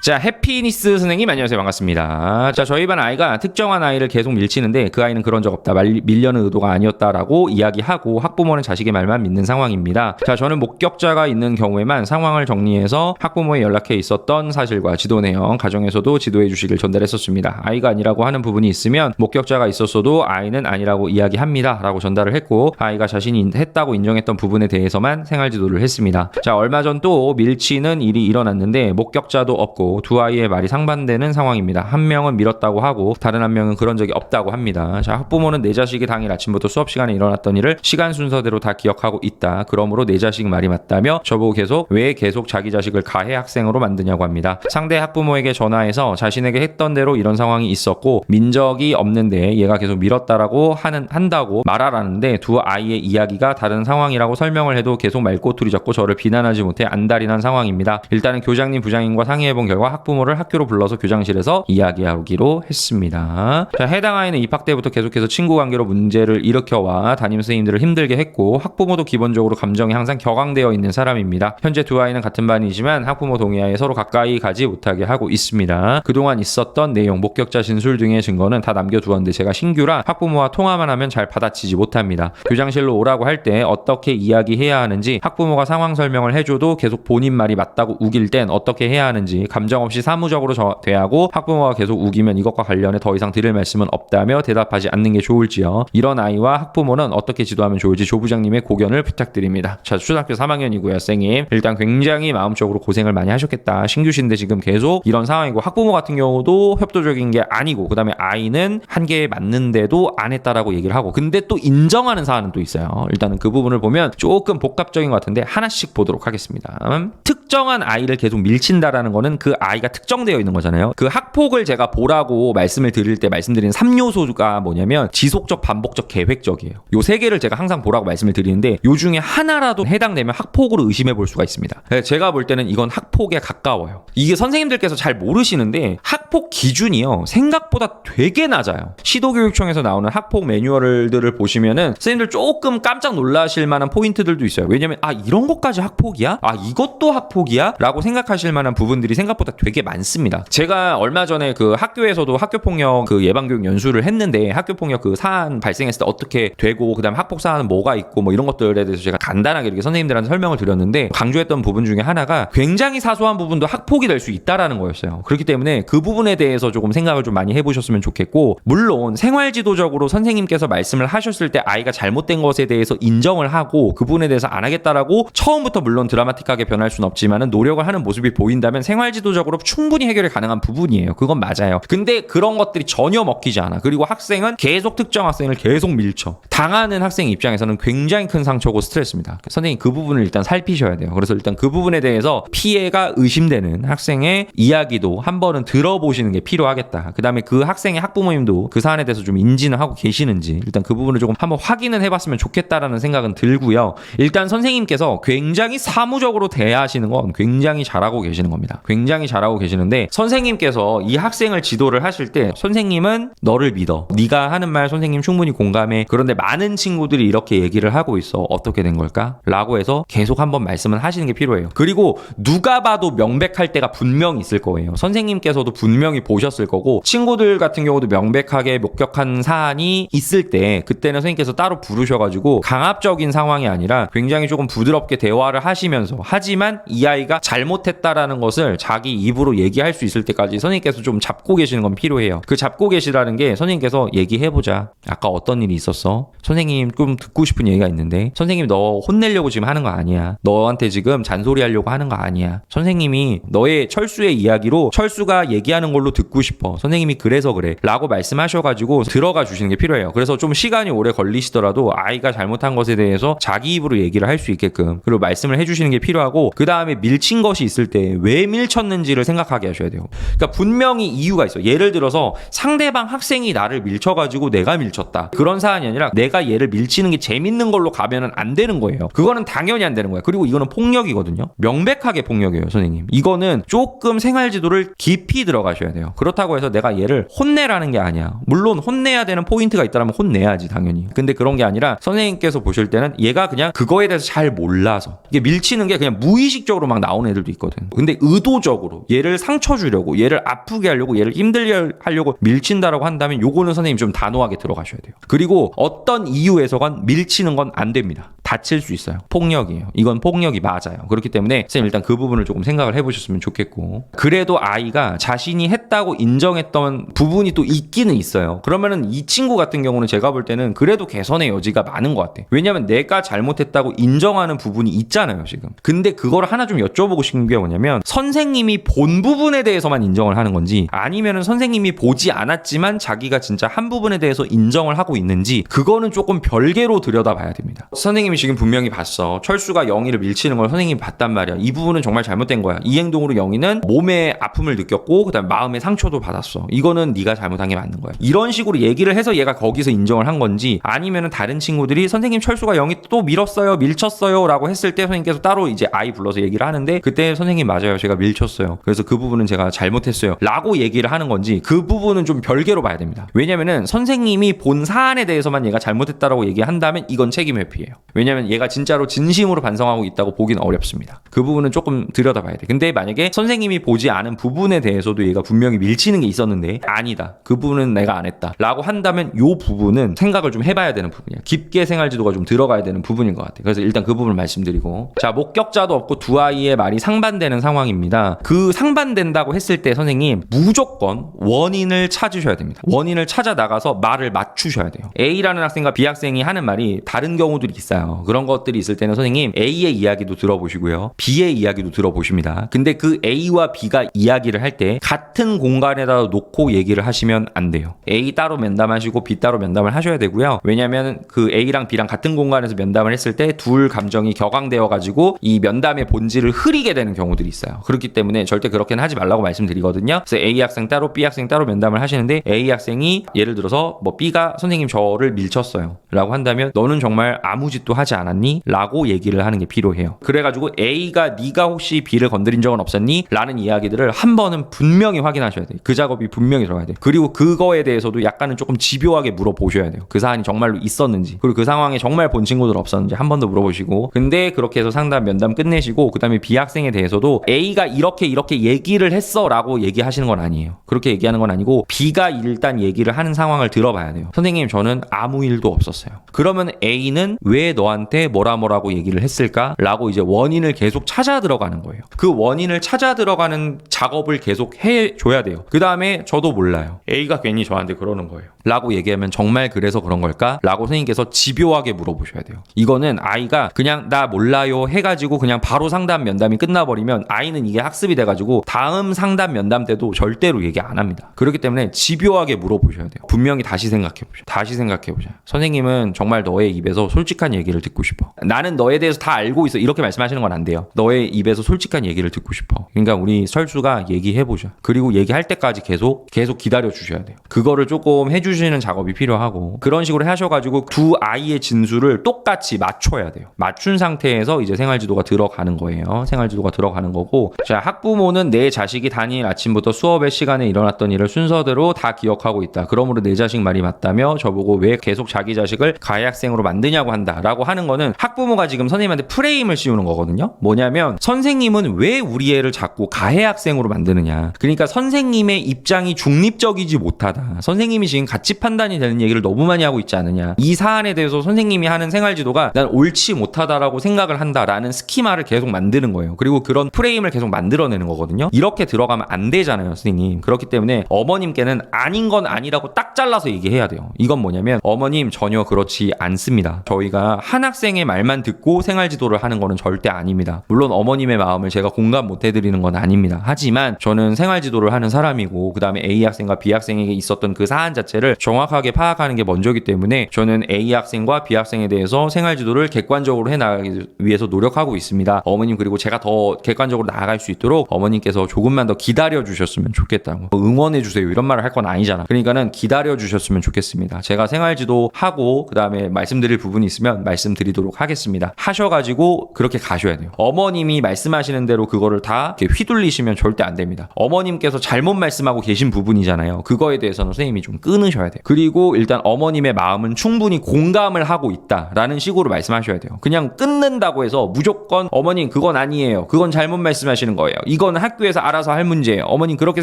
자, 해피니스 선생님 안녕하세요. 반갑습니다. 자, 저희 반 아이가 특정한 아이를 계속 밀치는데 그 아이는 그런 적 없다. 밀려는 의도가 아니었다라고 이야기하고 학부모는 자식의 말만 믿는 상황입니다. 자, 저는 목격자가 있는 경우에만 상황을 정리해서 학부모에 연락해 있었던 사실과 지도 내용, 가정에서도 지도해 주시길 전달했었습니다. 아이가 아니라고 하는 부분이 있으면 목격자가 있었어도 아이는 아니라고 이야기합니다. 라고 전달을 했고 아이가 자신이 했다고 인정했던 부분에 대해서만 생활지도를 했습니다. 자, 얼마 전 또 밀치는 일이 일어났는데 목격자도 없고 두 아이의 말이 상반되는 상황입니다. 한 명은 밀었다고 하고 다른 한 명은 그런 적이 없다고 합니다. 자, 학부모는 내 자식이 당일 아침부터 수업 시간에 일어났던 일을 시간 순서대로 다 기억하고 있다. 그러므로 내 자식 말이 맞다며 저보고 왜 계속 자기 자식을 가해 학생으로 만드냐고 합니다. 상대 학부모에게 전화해서 자신에게 했던 대로 이런 상황이 있었고 민 적이 없는데 얘가 계속 밀었다라고 한다고 말하라는데 두 아이의 이야기가 다른 상황이라고 설명을 해도 계속 말꼬투리 잡고 저를 비난하지 못해 안달이 난 상황입니다. 일단은 교장님, 부장님과 상의해본 결과 학부모를 학교로 불러서 교장실에서 이야기하기로 했습니다. 자, 해당 아이는 입학 때부터 계속해서 친구 관계로 문제를 일으켜와 담임선생님들을 힘들게 했고 학부모도 기본적으로 감정이 항상 격앙되어 있는 사람입니다. 현재 두 아이는 같은 반이지만 학부모 동의하에 서로 가까이 가지 못하게 하고 있습니다. 그동안 있었던 내용, 목격자 진술 등의 증거는 다 남겨두었는데 제가 신규라 학부모와 통화만 하면 잘 받아치지 못합니다. 교장실로 오라고 할 때 어떻게 이야기해야 하는지, 학부모가 상황 설명을 해줘도 계속 본인 말이 맞다고 우길 땐 어떻게 해야 하는지, 감정 없이 사무적으로 대하고 학부모가 계속 우기면 이것과 관련해 더 이상 드릴 말씀은 없다며 대답하지 않는 게 좋을지요. 이런 아이와 학부모는 어떻게 지도하면 좋을지 조부장님의 고견을 부탁드립니다. 자, 초등학교 3학년이고요. 선생님 일단 굉장히 마음적으로 고생을 많이 하셨겠다. 신규신데 지금 계속 이런 상황이고 학부모 같은 경우도 협조적인 게 아니고 그 다음에 아이는 한계에 맞는데도 안 했다라고 얘기를 하고 근데 또 인정하는 사안은 또 있어요. 일단은 그 부분을 보면 조금 복합적인 것 같은데 하나씩 보도록 하겠습니다. 특정한 아이를 계속 밀친다라는 거는 그 아이가 특정되어 있는 거잖아요. 그 학폭을 제가 보라고 말씀을 드릴 때 말씀드리는 3요소가 뭐냐면 지속적, 반복적, 계획적이에요. 요 세 개를 제가 항상 보라고 말씀을 드리는데 요 중에 하나라도 해당되면 학폭으로 의심해 볼 수가 있습니다. 제가 볼 때는 이건 학폭에 가까워요. 이게 선생님들께서 잘 모르시는데 학폭 기준이요 생각보다 되게 낮아요. 시도교육청에서 나오는 학폭 매뉴얼들을 보시면은 선생님들 조금 깜짝 놀라실 만한 포인트들도 있어요. 왜냐면 이런 것까지 학폭이야? 이것도 학폭이야? 라고 생각하실 만한 부분들이 생각보다 되게 많습니다. 제가 얼마 전에 그 학교에서도 학교폭력 그 예방교육 연수를 했는데 학교폭력 그 사안 발생했을 때 어떻게 되고 그다음 학폭 사안은 뭐가 있고 뭐 이런 것들에 대해서 제가 간단하게 이렇게 선생님들한테 설명을 드렸는데 강조했던 부분 중에 하나가 굉장히 사소한 부분도 학폭이 될 수 있다라는 거였어요. 그렇기 때문에 그 부분에 대해서 조금 생각을 좀 많이 해보셨으면 좋겠고 물론 생활지도적으로 선생님께서 말씀을 하셨을 때 아이가 잘못된 것에 대해서 인정을 하고 그 부분에 대해서 안 하겠다라고 처음부터 물론 드라마틱하게 변할 수는 없지만은 노력을 하는 모습이 보인다면 생활지도적으로 충분히 해결이 가능한 부분이에요. 그건 맞아요. 근데 그런 것들이 전혀 먹히지 않아. 그리고 학생은 계속 특정 학생을 계속 밀쳐. 당하는 학생 입장에서는 굉장히 큰 상처고 스트레스입니다. 선생님 그 부분을 일단 살피셔야 돼요. 그래서 일단 그 부분에 대해서 피해가 의심되는 학생의 이야기도 한 번은 들어보시는 게 필요하겠다. 그 다음에 그 학생의 학부모님도 그 사안에 대해서 좀 인지는 하고 계시는지 일단 그 부분을 조금 한번 확인은 해봤으면 좋겠다라는 생각은 들고요. 일단 선생님께서 굉장히 사무적으로 대하시는 건 굉장히 잘하고 계시는 겁니다. 굉장히 잘하고 계시는데 선생님께서 이 학생을 지도를 하실 때 선생님은 너를 믿어. 네가 하는 말 선생님 충분히 공감해. 그런데 많은 친구들이 이렇게 얘기를 하고 있어. 어떻게 된 걸까? 라고 해서 계속 한번 말씀을 하시는 게 필요해요. 그리고 누가 봐도 명백할 때가 분명히 있을 거예요. 선생님께서도 분명히 보셨을 거고 친구들 같은 경우도 명백하게 목격한 사안이 있을 때 그때는 선생님께서 따로 부르셔가지고 강압적인 상황이 아니라 굉장히 조금 부드럽게 대화를 하시면서 하지만 이 아이가 잘못했다라는 것을 자기 입으로 얘기할 수 있을 때까지 선생님께서 좀 잡고 계시는 건 필요해요. 그 잡고 계시라는 게 선생님께서 얘기해보자. 아까 어떤 일이 있었어? 선생님 좀 듣고 싶은 얘기가 있는데 선생님 너 혼내려고 지금 하는 거 아니야. 너한테 지금 잔소리하려고 하는 거 아니야. 선생님이 너의 철수의 이야기로 철수가 얘기하는 걸로 듣고 싶어. 선생님이 그래서 그래 라고 말씀하셔가지고 들어가 주시는 게 필요해요. 그래서 좀 시간이 오래 걸리시더라도 아이가 잘못한 것에 대해서 자기 입으로 얘기를 할 수 있게끔 그리고 말씀을 해주시는 게 필요하고 그 다음에 밀친 것이 있을 때 왜 밀쳤는지를 생각하게 하셔야 돼요. 그러니까 분명히 이유가 있어. 예를 들어서 상대방 학생이 나를 밀쳐가지고 내가 밀쳤다. 그런 사안이 아니라 내가 얘를 밀치는 게 재밌는 걸로 가면은 안 되는 거예요. 그거는 당연히 안 되는 거예요. 그리고 이거는 폭력이거든요. 명백하게 폭력이에요, 선생님. 이거는 조금 생활지도를 깊이 들어가셔야 돼요. 그렇다고 해서 내가 얘를 혼내라는 게 아니야. 물론 혼내야 되는 포인트가 있다면 혼내야지 당연히. 근데 그런 게 아니라 선생님께서 보실 때는 얘가 그냥 그거에 대해서 잘 몰라서 이게 밀치는 게 그냥 무의식적으로 막 나오는 애들도 있거든. 근데 의도적으로 의도적으로 얘를 상처 주려고, 얘를 아프게 하려고, 얘를 힘들게 하려고 밀친다라고 한다면 요거는 선생님 좀 단호하게 들어가셔야 돼요. 그리고 어떤 이유에서건 밀치는 건 안 됩니다. 다칠 수 있어요. 폭력이에요. 이건 폭력이 맞아요. 그렇기 때문에 선생님 일단 그 부분을 조금 생각을 해보셨으면 좋겠고, 그래도 아이가 자신이 했다고 인정했던 부분이 또 있기는 있어요. 그러면은 이 친구 같은 경우는 제가 볼 때는 그래도 개선의 여지가 많은 것 같아요. 왜냐하면 내가 잘못했다고 인정하는 부분이 있잖아요, 지금. 근데 그걸 하나 좀 여쭤보고 싶은 게 뭐냐면, 선생님이 본 부분에 대해서만 인정을 하는 건지, 아니면은 선생님이 보지 않았지만 자기가 진짜 한 부분에 대해서 인정을 하고 있는지, 그거는 조금 별개로 들여다봐야 됩니다. 선생님이 지금 분명히 봤어. 철수가 영희를 밀치는 걸 선생님이 봤단 말이야. 이 부분은 정말 잘못된 거야. 이 행동으로 영희는 몸에 아픔을 느꼈고 그다음에 마음의 상처도 받았어. 이거는 네가 잘못한 게 맞는 거야. 이런 식으로 얘기를 해서 얘가 거기서 인정을 한 건지, 아니면은 다른 친구들이 선생님 철수가 영희 또 밀었어요, 밀쳤어요 라고 했을 때 선생님께서 따로 이제 아이 불러서 얘기를 하는데, 그때 선생님 맞아요, 제가 밀쳤어요, 그래서 그 부분은 제가 잘못했어요 라고 얘기를 하는 건지, 그 부분은 좀 별개로 봐야 됩니다. 왜냐면은 선생님이 본 사안에 대해서만 얘가 잘못했다라고 얘기한다면 이건 책임 회피예요. 왜냐면 얘가 진짜로 진심으로 반성하고 있다고 보기는 어렵습니다. 그 부분은 조금 들여다봐야 돼. 근데 만약에 선생님이 보지 않은 부분에 대해서도 얘가 분명히 밀치는 게 있었는데 아니다, 그 부분은 내가 안 했다 라고 한다면 요 부분은 생각을 좀 해봐야 되는 부분이야. 깊게 생활지도가 좀 들어가야 되는 부분인 것 같아요. 그래서 일단 그 부분을 말씀드리고, 자, 목격자도 없고 두 아이의 말이 상반되는 상황입니다. 그 상반된다고 했을 때 선생님 무조건 원인을 찾으셔야 됩니다. 원인을 찾아 나가서 말을 맞추셔야 돼요. A라는 학생과 B 학생이 하는 말이 다른 경우들이 있어요. 그런 것들이 있을 때는 선생님 A의 이야기도 들어보시고요, B의 이야기도 들어보십니다. 근데 그 A와 B가 이야기를 할 때 같은 공간에다 놓고 얘기를 하시면 안 돼요. A 따로 면담하시고 B 따로 면담을 하셔야 되고요. 왜냐하면 그 A랑 B랑 같은 공간에서 면담을 했을 때 둘 감정이 격앙되어 가지고 이 면담의 본질을 흐리게 되는 경우들이 있어요. 그렇기 때문에 절대 그렇게는 하지 말라고 말씀드리거든요. 그래서 A 학생 따로 B 학생 따로 면담을 하시는데, A 학생이 예를 들어서 뭐 B가 선생님 저를 밀쳤어요 라고 한다면 너는 정말 아무 짓도 하지 않았니? 라고 얘기를 하는 게 필요해요. 그래가지고 A가 네가 혹시 B를 건드린 적은 없었니? 라는 이야기들을 한 번은 분명히 확인하셔야 돼요. 그 작업이 분명히 들어가야 돼요. 그리고 그거에 대해서도 약간은 조금 집요하게 물어보셔야 돼요. 그 사안이 정말로 있었는지, 그리고 그 상황에 정말 본 친구들 없었는지 한 번 더 물어보시고, 근데 그렇게 해서 상담 면담 끝내시고 그 다음에 B 학생에 대해서도 A가 이렇게 얘기를 했어 라고 얘기하시는 건 아니에요. 그렇게 얘기하는 건 아니고 B가 일단 얘기를 하는 상황을 들어봐야 돼요. 선생님 저는 아무 일도 없었어요. 그러면 A는 왜 너한테 뭐라고 얘기를 했을까? 라고 이제 원인을 계속 찾아 들어가는 거예요. 그 원인을 찾아 들어가는 작업을 계속 해줘야 돼요. 그 다음에 저도 몰라요, A가 괜히 저한테 그러는 거예요 라고 얘기하면 정말 그래서 그런 걸까? 라고 선생님께서 집요하게 물어보셔야 돼요. 이거는 아이가 그냥 나 몰라요 해가지고 그냥 바로 상담 면담이 끝나버리면 아이는 이게 학습이 돼가지고 다음 상담 면담 때도 절대로 얘기 안 합니다. 그렇기 때문에 집요하게 물어보셔야 돼요. 분명히 다시 생각해보자. 선생님은 정말 너의 입에서 솔직한 얘기를 듣고 싶어. 나는 너에 대해서 다 알고 있어. 이렇게 말씀하시는 건 안 돼요. 너의 입에서 솔직한 얘기를 듣고 싶어. 그러니까 우리 철수가 얘기해보자. 그리고 얘기할 때까지 계속 기다려주셔야 돼요. 그거를 조금 해주시는 작업이 필요하고, 그런 식으로 하셔가지고 두 아이의 진술을 똑같이 맞춰야 돼요. 맞춘 상태에서 이제 생활지도가 들어가는 거예요. 생활지도가 들어가는 거고, 자, 학부모는 내 자식이 단일 아침부터 수업의 시간에 일어났던 일을 순서대로 다 기억하고 있다. 그러므로 내 자식 말이 맞다며 저보고 왜 계속 자기 자식을 가해 학생으로 만드냐고 한다 라고 하는 거는 학부모가 지금 선생님한테 프레임을 씌우는 거거든요. 뭐냐면 선생님은 왜 우리 애를 자꾸 가해 학생으로 만드느냐, 그러니까 선생님의 입장이 중립적이지 못하다, 선생님이 지금 가치 판단이 되는 얘기를 너무 많이 하고 있지 않느냐, 이 사안에 대해서 선생님이 하는 생활지도가 난 옳지 못하다라고 생각을 한다라는 스키마를 계속 만드는 거예요. 그리고 그런 프레임을 계속 만들어내는 거거든요. 이렇게 들어가면 안 되잖아요, 선생님. 그렇기 때문에 어머님께는 아닌 건 아니라고 딱 잘라서 얘기해야 돼요. 이건 뭐냐면, 어머님 전혀 그렇지 않습니다. 저희가 한 학생의 말만 듣고 생활지도를 하는 거는 절대 아닙니다. 물론 어머님의 마음을 제가 공감 못 해드리는 건 아닙니다. 하지만 저는 생활지도를 하는 사람이고, 그 다음에 A 학생과 B 학생에게 있었던 그 사안 자체를 정확하게 파악하는 게 먼저기 때문에 저는 A 학생과 B 학생에 대해서 생활지도를 객관적으로 해나가기 위해서 노력하고 있습니다. 어머님, 그리고 제가 더 객관적으로 나아갈 수 있도록 어머님께서 조금만 더 기다려 주셨으면 좋겠다고, 응원해 주세요 이런 말을 할 건 아니잖아. 그러니까는 기다려 주셨으면 좋겠습니다. 제가 생활지도 하고 그 다음에 말씀드릴 부분이 있으면 말씀드리도록 하겠습니다. 하셔가지고 그렇게 가셔야 돼요. 어머님이 말씀하시는 대로 그거를 다 이렇게 휘둘리시면 절대 안 됩니다. 어머님께서 잘못 말씀하고 계신 부분이잖아요. 그거에 대해서는 선생님이 좀 끊으셔야 하셔야 돼요. 그리고 일단 어머님의 마음은 충분히 공감을 하고 있다라는 식으로 말씀하셔야 돼요. 그냥 끊는다고 해서 무조건 어머님 그건 아니에요. 그건 잘못 말씀하시는 거예요. 이건 학교에서 알아서 할 문제예요. 어머님 그렇게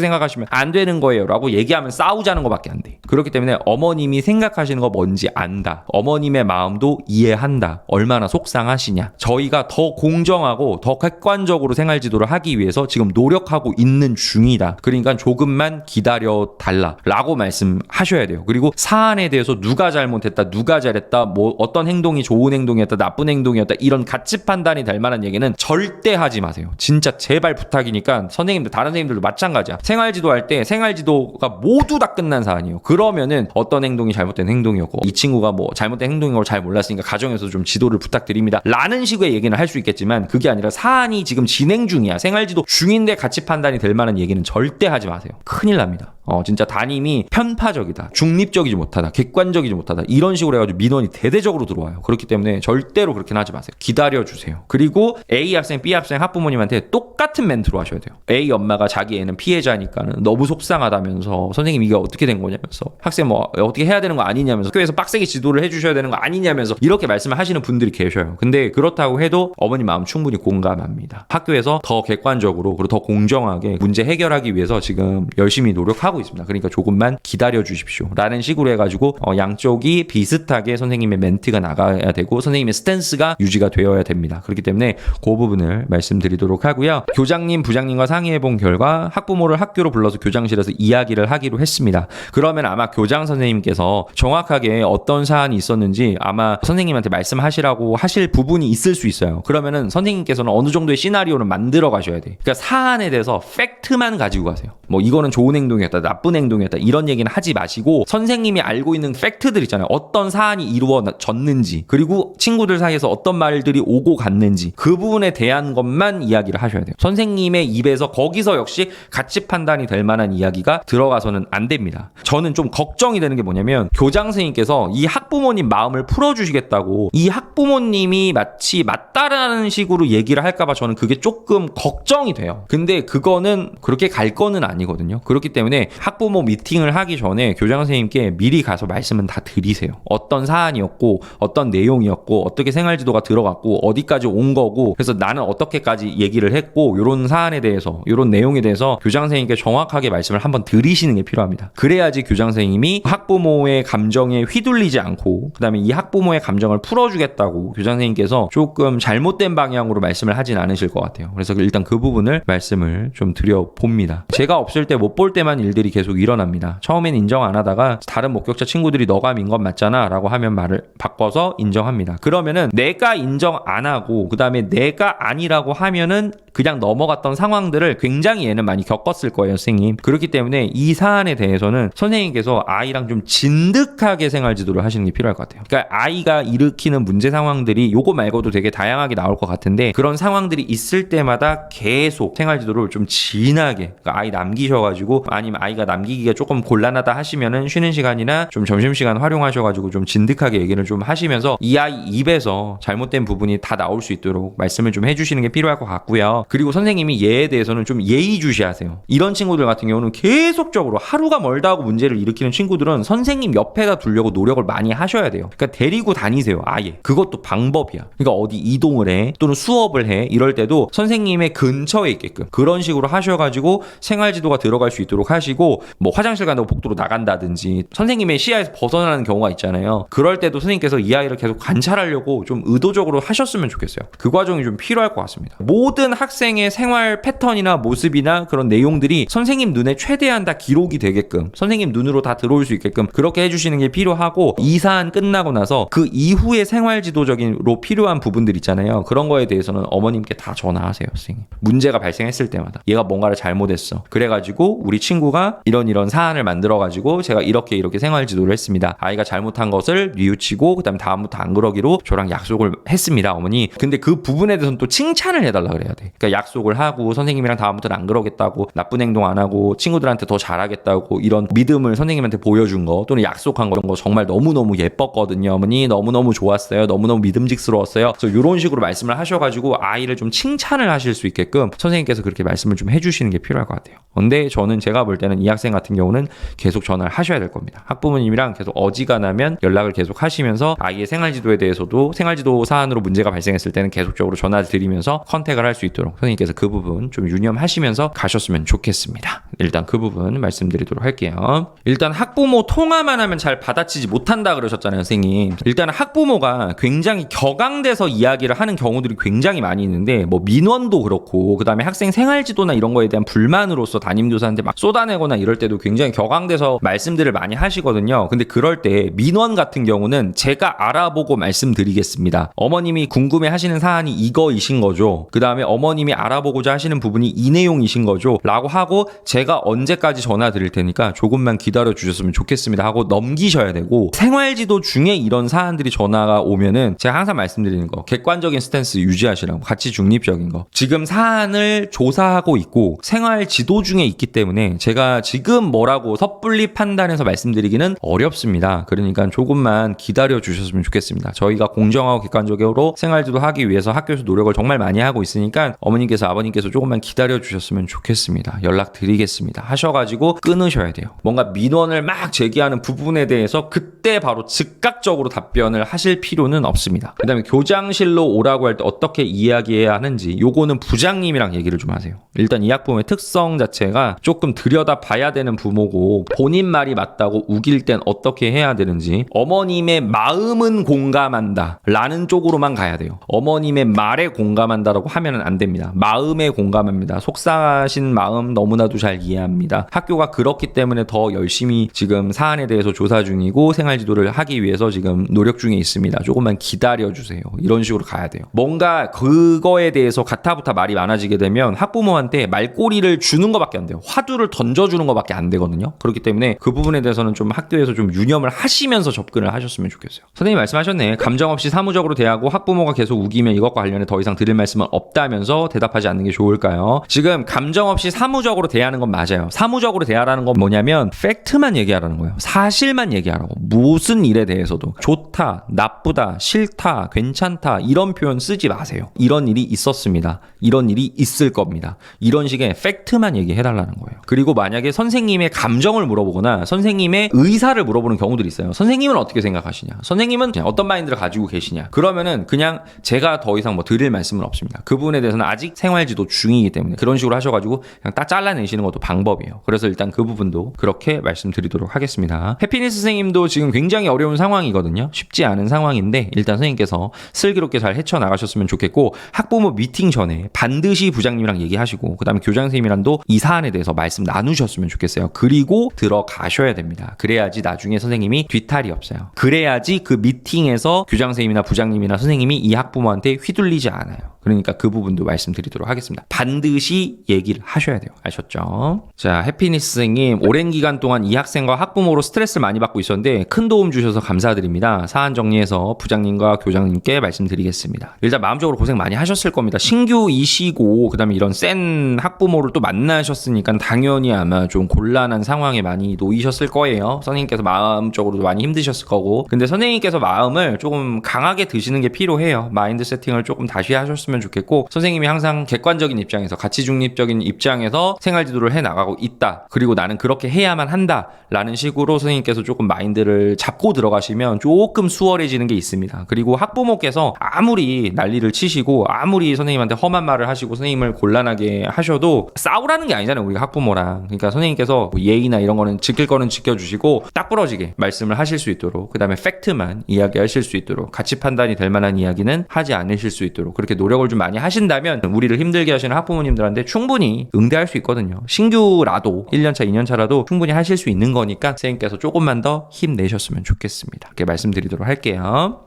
생각하시면 안 되는 거예요. 라고 얘기하면 싸우자는 것밖에 안 돼. 그렇기 때문에 어머님이 생각하시는 거 뭔지 안다. 어머님의 마음도 이해한다. 얼마나 속상하시냐. 저희가 더 공정하고 더 객관적으로 생활지도를 하기 위해서 지금 노력하고 있는 중이다. 그러니까 조금만 기다려 달라. 라고 말씀하셔야 돼요. 그리고 사안에 대해서 누가 잘못했다, 누가 잘했다, 뭐 어떤 행동이 좋은 행동이었다, 나쁜 행동이었다 이런 가치 판단이 될 만한 얘기는 절대 하지 마세요. 진짜 제발 부탁이니까 선생님들, 다른 선생님들도 마찬가지야. 생활지도 할 때 생활지도가 모두 다 끝난 사안이에요. 그러면은 어떤 행동이 잘못된 행동이었고 이 친구가 뭐 잘못된 행동인 걸 잘 몰랐으니까 가정에서 좀 지도를 부탁드립니다. 라는 식의 얘기는 할 수 있겠지만 그게 아니라 사안이 지금 진행 중이야. 생활지도 중인데 가치 판단이 될 만한 얘기는 절대 하지 마세요. 큰일 납니다. 진짜 담임이 편파적이다, 중립적이지 못하다, 객관적이지 못하다 이런 식으로 해가지고 민원이 대대적으로 들어와요. 그렇기 때문에 절대로 그렇게는 하지 마세요. 기다려주세요. 그리고 A 학생, B 학생 학부모님한테 똑같은 멘트로 하셔야 돼요. A 엄마가 자기 애는 피해자니까는 너무 속상하다면서 선생님 이게 어떻게 된 거냐면서 학생 뭐 어떻게 해야 되는 거 아니냐면서 학교에서 빡세게 지도를 해주셔야 되는 거 아니냐면서 이렇게 말씀을 하시는 분들이 계셔요. 근데 그렇다고 해도 어머니 마음 충분히 공감합니다. 학교에서 더 객관적으로 그리고 더 공정하게 문제 해결하기 위해서 지금 열심히 노력하고 있습니다. 그러니까 조금만 기다려 주십시오. 라는 식으로 해가지고 양쪽이 비슷하게 선생님의 멘트가 나가야 되고 선생님의 스탠스가 유지가 되어야 됩니다. 그렇기 때문에 그 부분을 말씀드리도록 하고요. 교장님, 부장님과 상의해본 결과 학부모를 학교로 불러서 교장실에서 이야기를 하기로 했습니다. 그러면 아마 교장 선생님께서 정확하게 어떤 사안이 있었는지 아마 선생님한테 말씀하시라고 하실 부분이 있을 수 있어요. 그러면은 선생님께서는 어느 정도의 시나리오를 만들어 가셔야 돼. 그러니까 사안에 대해서 팩트만 가지고 가세요. 뭐 이거는 좋은 행동이었다, 나쁜 행동이었다 이런 얘기는 하지 마시고 선생님이 알고 있는 팩트들 있잖아요. 어떤 사안이 이루어졌는지 그리고 친구들 사이에서 어떤 말들이 오고 갔는지 그 부분에 대한 것만 이야기를 하셔야 돼요. 선생님의 입에서 거기서 역시 가치 판단이 될 만한 이야기가 들어가서는 안 됩니다. 저는 좀 걱정이 되는 게 뭐냐면 교장 선생님께서 이 학부모님 마음을 풀어주시겠다고 이 학부모님이 마치 맞다라는 식으로 얘기를 할까봐 저는 그게 조금 걱정이 돼요. 근데 그거는 그렇게 갈 거는 아니거든요. 그렇기 때문에 학부모 미팅을 하기 전에 교장 선생님께 미리 가서 말씀은 다 드리세요. 어떤 사안이었고 어떤 내용이었고 어떻게 생활지도가 들어갔고 어디까지 온 거고 그래서 나는 어떻게까지 얘기를 했고 이런 사안에 대해서 이런 내용에 대해서 교장 선생님께 정확하게 말씀을 한번 드리시는 게 필요합니다. 그래야지 교장 선생님이 학부모의 감정에 휘둘리지 않고 그다음에 이 학부모의 감정을 풀어주겠다고 교장 선생님께서 조금 잘못된 방향으로 말씀을 하진 않으실 것 같아요. 그래서 일단 그 부분을 말씀을 좀 드려봅니다. 제가 없을 때 못 볼 때만 일들이 계속 일어납니다. 처음엔 인정 안 하다가 다른 목격자 친구들이 너가 민 건 맞잖아 라고 하면 말을 바꿔서 인정합니다. 그러면은 내가 인정 안 하고 그 다음에 내가 아니라고 하면은 그냥 넘어갔던 상황들을 굉장히 얘는 많이 겪었을 거예요, 선생님. 그렇기 때문에 이 사안에 대해서는 선생님께서 아이랑 좀 진득하게 생활 지도를 하시는 게 필요할 것 같아요. 그러니까 아이가 일으키는 문제 상황들이 요거 말고도 되게 다양하게 나올 것 같은데 그런 상황들이 있을 때마다 계속 생활 지도를 좀 진하게 그러니까 아이 남기셔가지고 아니면 아이가 남기기가 조금 곤란하다 하시면은 쉬는 시간이나 좀 점심시간 활용하셔가지고 좀 진득하게 얘기를 좀 하시면서 이 아이 입에서 잘못된 부분이 다 나올 수 있도록 말씀을 좀 해주시는 게 필요할 것 같고요. 그리고 선생님이 얘에 대해서는 좀 예의주시하세요. 이런 친구들 같은 경우는 계속적으로 하루가 멀다 하고 문제를 일으키는 친구들은 선생님 옆에다 두려고 노력을 많이 하셔야 돼요. 그러니까 데리고 다니세요. 아예. 그것도 방법이야. 그러니까 어디 이동을 해 또는 수업을 해 이럴 때도 선생님의 근처에 있게끔 그런 식으로 하셔가지고 생활지도가 들어갈 수 있도록 하시고 뭐 화장실 간다고 복도로 나간다든지 선생님의 시야에서 벗어나는 경우가 있잖아요. 그럴 때도 선생님께서 이 아이를 계속 관찰하려고 좀 의도적으로 하셨으면 좋겠어요. 그 과정이 좀 필요할 것 같습니다. 모든 학생의 생활 패턴이나 모습이나 그런 내용들이 선생님 눈에 최대한 다 기록이 되게끔 선생님 눈으로 다 들어올 수 있게끔 그렇게 해주시는 게 필요하고 이 사안 끝나고 나서 그 이후에 생활지도적으로 필요한 부분들 있잖아요. 그런 거에 대해서는 어머님께 다 전화하세요, 선생님. 문제가 발생했을 때마다 얘가 뭔가를 잘못했어. 그래가지고 우리 친구가 이런 사안을 만들어가지고 제가 이렇게 생활지도를 했습니다. 아이가 잘못한 것을 뉘우치고 그다음에 다음부터 안 그러기로 저랑 약속을 했습니다, 어머니. 근데 그 부분에 대해서는 또 칭찬을 해달라 그래야 돼. 그러니까 약속을 하고 선생님이랑 다음부터는 안 그러겠다고 나쁜 행동 안 하고 친구들한테 더 잘하겠다고 이런 믿음을 선생님한테 보여준 거 또는 약속한 거 정말 너무너무 예뻤거든요, 어머니. 너무너무 좋았어요. 너무너무 믿음직스러웠어요. 그래서 이런 식으로 말씀을 하셔가지고 아이를 좀 칭찬을 하실 수 있게끔 선생님께서 그렇게 말씀을 좀 해주시는 게 필요할 것 같아요. 근데 저는 제가 볼 때는 있는 이 학생 같은 경우는 계속 전화를 하셔야 될 겁니다. 학부모님이랑 계속 어지간하면 연락을 계속 하시면서 아이의 생활지도에 대해서도 생활지도 사안으로 문제가 발생했을 때는 계속적으로 전화를 드리면서 컨택을 할 수 있도록 선생님께서 그 부분 좀 유념하시면서 가셨으면 좋겠습니다. 일단 그 부분 말씀드리도록 할게요. 일단 학부모 통화만 하면 잘 받아치지 못한다 그러셨잖아요, 선생님. 일단 학부모가 굉장히 격앙돼서 이야기를 하는 경우들이 굉장히 많이 있는데 뭐 민원도 그렇고 그다음에 학생 생활지도나 이런 거에 대한 불만으로서 담임교사한테 막 쏟아내거나 이럴 때도 굉장히 격앙돼서 말씀들을 많이 하시거든요. 근데 그럴 때 민원 같은 경우는 제가 알아보고 말씀드리겠습니다. 어머님이 궁금해 하시는 사안이 이거이신 거죠. 그 다음에 어머님이 알아보고자 하시는 부분이 이 내용이신 거죠. 라고 하고 제가 언제까지 전화 드릴 테니까 조금만 기다려 주셨으면 좋겠습니다 하고 넘기셔야 되고, 생활지도 중에 이런 사안들이 전화가 오면은 제가 항상 말씀드리는 거, 객관적인 스탠스 유지하시라고, 가치 중립적인 거. 지금 사안을 조사하고 있고 생활지도 중에 있기 때문에 제가 지금 뭐라고 섣불리 판단해서 말씀드리기는 어렵습니다. 그러니까 조금만 기다려 주셨으면 좋겠습니다. 저희가 공정하고 객관적으로 생활지도 하기 위해서 학교에서 노력을 정말 많이 하고 있으니까 어머님께서 아버님께서 조금만 기다려 주셨으면 좋겠습니다. 연락 드리겠습니다 하셔가지고 끊으셔야 돼요. 뭔가 민원을 막 제기하는 부분에 대해서 그때 바로 즉각적으로 답변을 하실 필요는 없습니다. 그 다음에 교장실로 오라고 할 때 어떻게 이야기해야 하는지 요거는 부장님이랑 얘기를 좀 하세요. 일단 이 학부모의 특성 자체가 조금 들여다 봐야 되는 부모고, 본인 말이 맞다고 우길 땐 어떻게 해야 되는지, 어머님의 마음은 공감한다 라는 쪽으로만 가야 돼요. 어머님의 말에 공감한다라고 하면은 안 됩니다. 마음에 공감합니다. 속상하신 마음 너무나도 잘 이해합니다. 학교가 그렇기 때문에 더 열심히 지금 사안에 대해서 조사 중이고 생활지도를 하기 위해서 지금 노력 중에 있습니다. 조금만 기다려주세요. 이런 식으로 가야 돼요. 뭔가 그거에 대해서 가타부타 말이 많아지게 되면 학부모한테 말꼬리를 주는 것밖에 안 돼요. 화두를 던져주는 것밖에 안 되거든요. 그렇기 때문에 그 부분에 대해서는 좀 학교에서 좀 유념을 하시면서 접근을 하셨으면 좋겠어요. 선생님 말씀하셨네. 감정 없이 사무적으로 대하고 학부모가 계속 우기면 이것과 관련해 더 이상 드릴 말씀은 없다면서 대답하지 않는 게 좋을까요? 지금 감정 없이 사무적으로 대하는 건 맞아요. 사무적으로 대하라는 건 뭐냐면 팩트만 얘기하라는 거예요. 사실만 얘기하라고. 무슨 일에 대해서도 좋다, 나쁘다, 싫다, 괜찮다 이런 표현 쓰지 마세요. 이런 일이 있었습니다. 이런 일이 있을 겁니다. 이런 식의 팩트만 얘기해달라는 거예요. 그리고 만약에 선생님의 감정을 물어보거나 선생님의 의사를 물어보는 경우들이 있어요. 선생님은 어떻게 생각하시냐? 선생님은 어떤 마인드를 가지고 계시냐? 그러면은 그냥 제가 더 이상 뭐 드릴 말씀은 없습니다. 그 부분에 대해서는 아직 생활지도 중이기 때문에 그런 식으로 하셔가지고 그냥 딱 잘라내시는 것도 방법이에요. 그래서 일단 그 부분도 그렇게 말씀드리도록 하겠습니다. 해피니스 선생님도 지금 굉장히 어려운 상황이거든요. 쉽지 않은 상황인데 일단 선생님께서 슬기롭게 잘 헤쳐나가셨으면 좋겠고, 학부모 미팅 전에 반드시 부장님이랑 얘기하시고 그 다음에 교장 선생님이랑도 이 사안에 대해서 말씀 나누셨으면 좋겠어요. 그리고 들어가셔야 됩니다. 그래야지 나중에 선생님이 뒤탈이 없어요. 그래야지 그 미팅에서 교장 선생님이나 부장님이나 선생님이 이 학부모한테 휘둘리지 않아요. 그러니까 그 부분도 말씀드리도록 하겠습니다. 반드시 얘기를 하셔야 돼요. 아셨죠? 자, 해피니스 선생님, 오랜 기간 동안 이 학생과 학부모로 스트레스를 많이 받고 있었는데 큰 도움 주셔서 감사드립니다. 사안 정리해서 부장님과 교장님께 말씀드리겠습니다. 일단 마음적으로 고생 많이 하셨을 겁니다. 신규이시고 그다음에 이런 센 학부모를 또 만나셨으니까 당연히 아마 좀 곤란한 상황에 많이 놓이셨을 거예요. 선생님께서 마음적으로도 많이 힘드셨을 거고. 근데 선생님께서 마음을 조금 강하게 드시는 게 필요해요. 마인드 세팅을 조금 다시 하셨으면 좋겠고, 선생님이 항상 객관적인 입장에서, 가치 중립적인 입장에서 생활지도를 해나가고 있다. 그리고 나는 그렇게 해야만 한다. 라는 식으로 선생님께서 조금 마인드를 잡고 들어가시면 조금 수월해지는 게 있습니다. 그리고 학부모께서 아무리 난리를 치시고 아무리 선생님한테 험한 말을 하시고 선생님을 곤란하게 하셔도 싸우라는 게 아니잖아요, 우리가 학부모랑. 그러니까 선생님께서 뭐 예의나 이런 거는 지킬 거는 지켜주시고 딱 부러지게 말씀을 하실 수 있도록, 그 다음에 팩트만 이야기하실 수 있도록, 가치 판단이 될 만한 이야기는 하지 않으실 수 있도록 그렇게 노력을 좀 많이 하신다면 우리를 힘들게 하시는 학부모님들한테 충분히 응대할 수 있거든요. 신규라도 1년차 2년차라도 충분히 하실 수 있는 거니까 선생님께서 조금만 더 힘내셨으면 좋겠습니다. 이렇게 말씀드리도록 할게요.